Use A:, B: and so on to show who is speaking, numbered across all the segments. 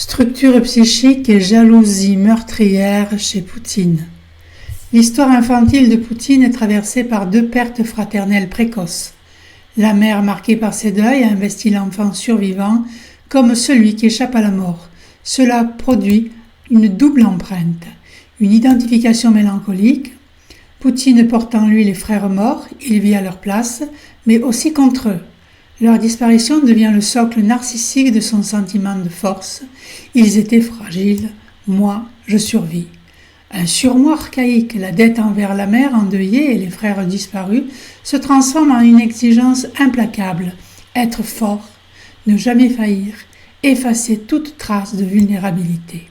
A: Structure psychique et jalousie meurtrière chez Poutine. L'histoire infantile de Poutine est traversée par deux pertes fraternelles précoces. La mère, marquée par ses deuils, a investi l'enfant survivant comme celui qui échappe à la mort. Cela produit une double empreinte, une identification mélancolique. Poutine porte en lui les frères morts, il vit à leur place, mais aussi contre eux. Leur disparition devient le socle narcissique de son sentiment de force. Ils étaient fragiles, moi, je survis. Un surmoi archaïque, la dette envers la mère endeuillée et les frères disparus, se transforme en une exigence implacable. Être fort, ne jamais faillir, effacer toute trace de vulnérabilité.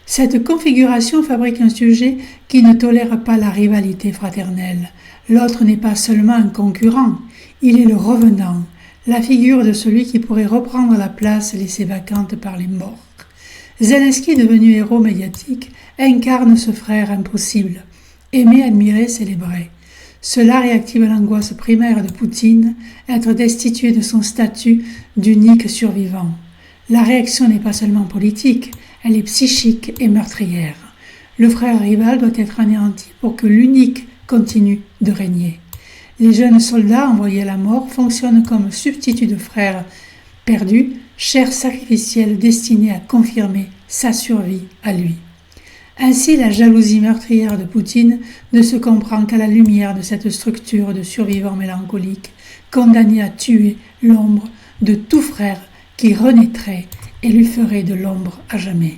A: Cette configuration fabrique un sujet qui ne tolère pas la rivalité fraternelle. L'autre n'est pas seulement un concurrent, il est le revenant, la figure de celui qui pourrait reprendre la place laissée vacante par les morts. Zelensky, devenu héros médiatique, incarne ce frère impossible, aimé, admiré, célébré. Cela réactive l'angoisse primaire de Poutine, être destitué de son statut d'unique survivant. La réaction n'est pas seulement politique, elle est psychique et meurtrière. Le frère rival doit être anéanti pour que l'unique continue de régner. Les jeunes soldats envoyés à la mort fonctionnent comme substituts de frères perdus, chair sacrificielle destinée à confirmer sa survie à lui. Ainsi, la jalousie meurtrière de Poutine ne se comprend qu'à la lumière de cette structure de survivants mélancoliques, condamnés à tuer l'ombre de tout frère qui renaîtrait et lui ferait de l'ombre à jamais.